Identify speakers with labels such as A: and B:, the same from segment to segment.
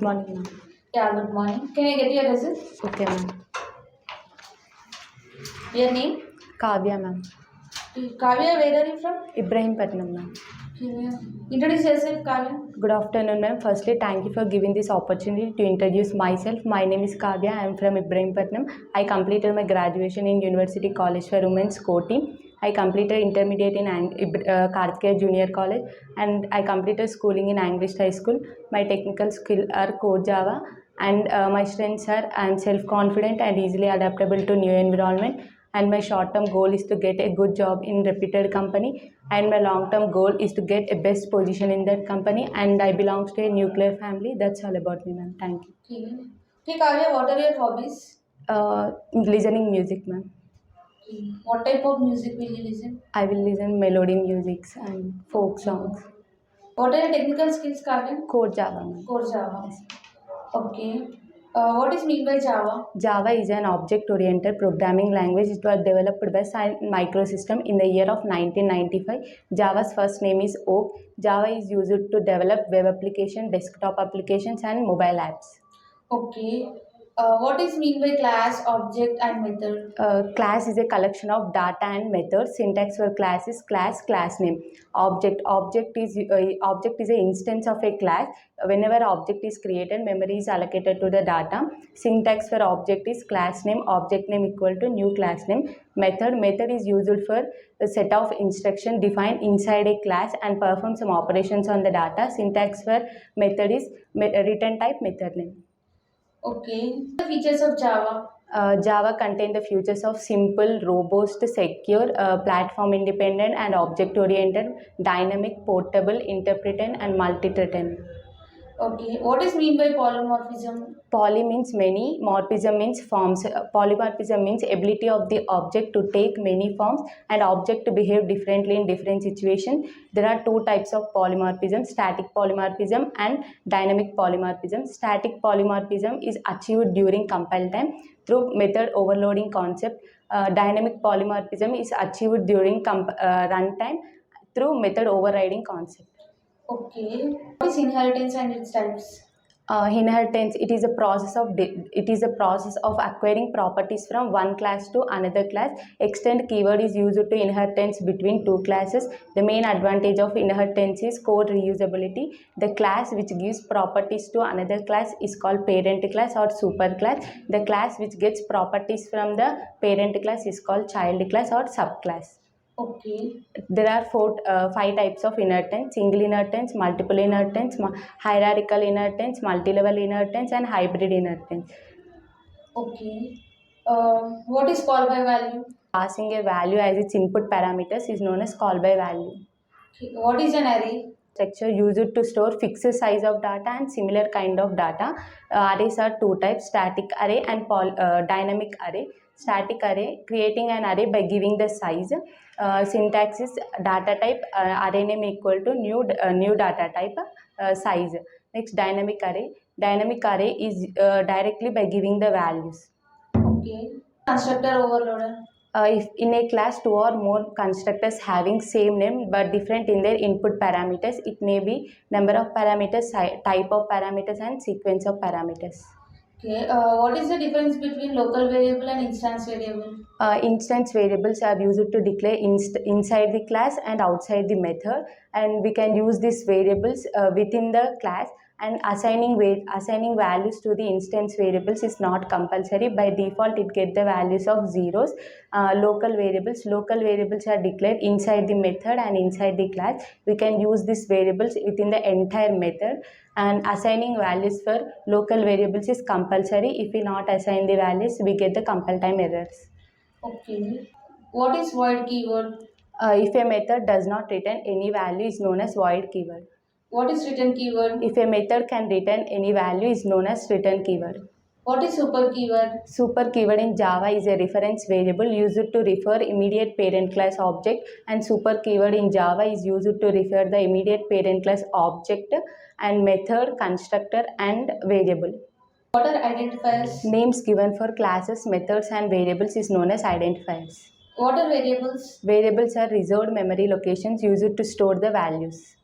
A: Good morning, ma'am.
B: Yeah, good morning. Can I get your results?
A: Okay, ma'am.
B: Your name?
A: Kavya, ma'am.
B: Kavya, where are you from?
A: Ibrahimpatnam, ma'am.
B: Kavya. Introduce yourself, Kavya.
A: Good afternoon, ma'am. Firstly, thank you for giving this opportunity to introduce myself. My name is Kavya. I am from Ibrahimpatnam. I completed my graduation in University College for Women's Koti. I completed intermediate in Karthikeya Junior College, and I completed schooling in Anglish High School. My technical skill are Core Java, and my strengths are I am self-confident and easily adaptable to new environment. And my short-term goal is to get a good job in reputed company, and my long-term goal is to get a best position in that company. And I belongs to a nuclear family. That's all about me, ma'am. Thank you.
B: Okay. Okay, Kavya, what are your hobbies?
A: Listening music, ma'am.
B: Okay. What type of music will you listen?
A: I will listen melody musics and folk songs.
B: What are your technical skills, Kavya?
A: Core Java, ma'am.
B: Core Java. Okay. What is mean by Java?
A: Java is an object-oriented programming language. It was developed by Sun Microsystem in the year of 1995. Java's first name is Oak. Java is used to develop web applications, desktop applications, and mobile apps.
B: Okay. What is mean by class, object, and method?
A: Class is a collection of data and methods. Syntax for class is class name. Object is an instance of a class. Whenever object is created, memory is allocated to the data. Syntax for object is class name, object name equal to new class name. Method is used for a set of instruction defined inside a class and perform some operations on the data. Syntax for method is return type method name.
B: Okay. The features of Java.
A: Java contains the features of simple, robust, secure, platform-independent, and object-oriented, dynamic, portable, interpreted, and multi-threaded.
B: Okay. What is mean by polymorphism?
A: Poly means many, morphism means forms. Polymorphism means ability of the object to take many forms and object to behave differently in different situations. There are two types of polymorphism, static polymorphism and dynamic polymorphism. Static polymorphism is achieved during compile time through method overloading concept. Dynamic polymorphism is achieved during runtime through method overriding concept.
B: Okay. What is inheritance and its types?
A: Inheritance, it is a process of acquiring properties from one class to another class. Extend keyword is used to inheritance between two classes. The main advantage of inheritance is code reusability. The class which gives properties to another class is called parent class or superclass. The class which gets properties from the parent class is called child class or subclass.
B: Okay.
A: There are five types of inheritance: single inheritance, multiple inheritance, hierarchical inheritance, multi-level inheritance, and hybrid inheritance.
B: Okay. What is call by value?
A: Passing a value as its input parameters is known as call by value.
B: Okay. What is an array?
A: Structure used to store fixed size of data and similar kind of data. Arrays are two types: static array and dynamic array. Static array, creating an array by giving the size. Syntax is data type array name equal to new data type size. Next, dynamic array. Dynamic array is directly by giving the values.
B: Okay. Constructor overloader.
A: If in a class two or more constructors having same name but different in their input parameters, it may be number of parameters, type of parameters, and sequence of parameters.
B: Okay. What is the difference between local variable and instance variable?
A: Instance variables are used to declare inside the class and outside the method, and we can use these variables within the class. And assigning values to the instance variables is not compulsory. By default, it gets the values of zeros. Local variables are declared inside the method and inside the class. We can use these variables within the entire method. And assigning values for local variables is compulsory. If we not assign the values, we get the compile time errors.
B: Okay. What is void keyword?
A: If a method does not return any value, is known as void keyword.
B: What is return keyword?
A: If a method can return any value, is known as return keyword.
B: What is super keyword?
A: Super keyword in Java is a reference variable used to refer immediate parent class object, and super keyword in Java is used to refer the immediate parent class object and method, constructor, and variable.
B: What are identifiers?
A: Names given for classes, methods, and variables is known as identifiers.
B: What are variables?
A: Variables are reserved memory locations used to store the values.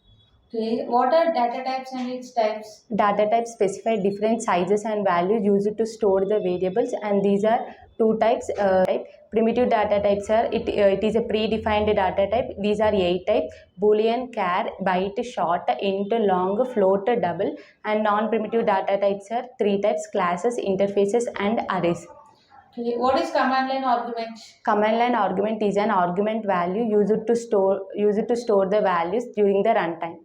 B: Okay. What are data types and its types?
A: Data types specify different sizes and values used to store the variables, and these are two types. Primitive data types are it is a predefined data type. These are 8 types: boolean, char, byte, short, int, long, float, double. And non-primitive data types are 3 types: classes, interfaces, and arrays.
B: Okay. What is command line argument?
A: Command line argument is an argument value used to store the values during the runtime.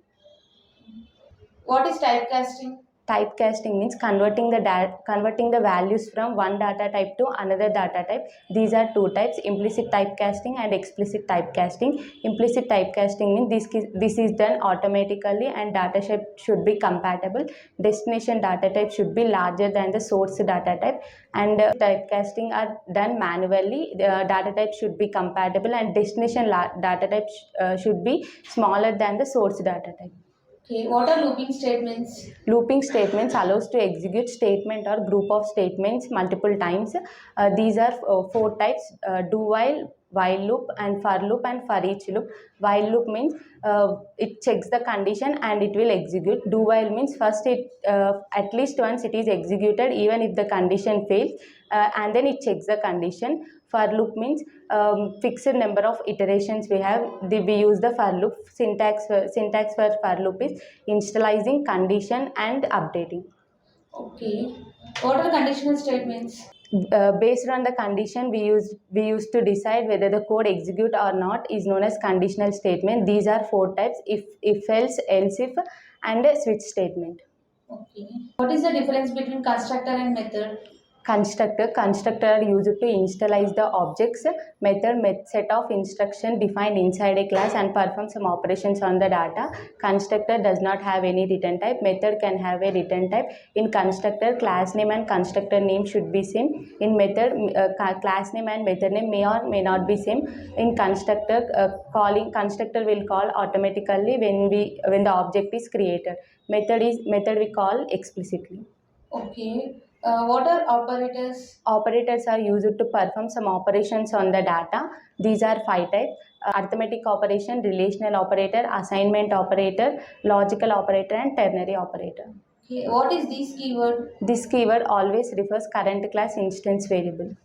B: What is typecasting?
A: Typecasting means converting the values from one data type to another data type. These are two types: implicit typecasting and explicit typecasting. Implicit typecasting means this is done automatically and data type should be compatible. Destination data type should be larger than the source data type, and typecasting are done manually. The data type should be compatible and destination data type should be smaller than the source data type.
B: Okay. What are looping statements?
A: Looping statements allows to execute statement or group of statements multiple times. These are 4 types: do while loop, and for loop, and for each loop. While loop means it checks the condition and it will execute. Do while means first it at least once it is executed even if the condition fails, and then it checks the condition. For loop means fixed number of iterations we have. We use the for loop. Syntax for loop is initializing, condition, and updating.
B: Okay. What are conditional statements?
A: Based on the condition we use to decide whether the code execute or not is known as conditional statement. These are 4 types: if else if, and a switch statement.
B: Okay. What is the difference between constructor and method?
A: Constructor are used to initialize the objects. Method set of instruction defined inside a class and perform some operations on the data. Constructor does not have any return type. Method can have a return type. In constructor, class name and constructor name should be same. In method, class name and method name may or may not be same. In constructor, constructor will call automatically when the object is created. Method we call explicitly.
B: Okay. What are operators?
A: Operators are used to perform some operations on the data. These are 5 types: arithmetic operation, relational operator, assignment operator, logical operator, and ternary operator.
B: Okay. What is this keyword?
A: This keyword always refers current class instance variable.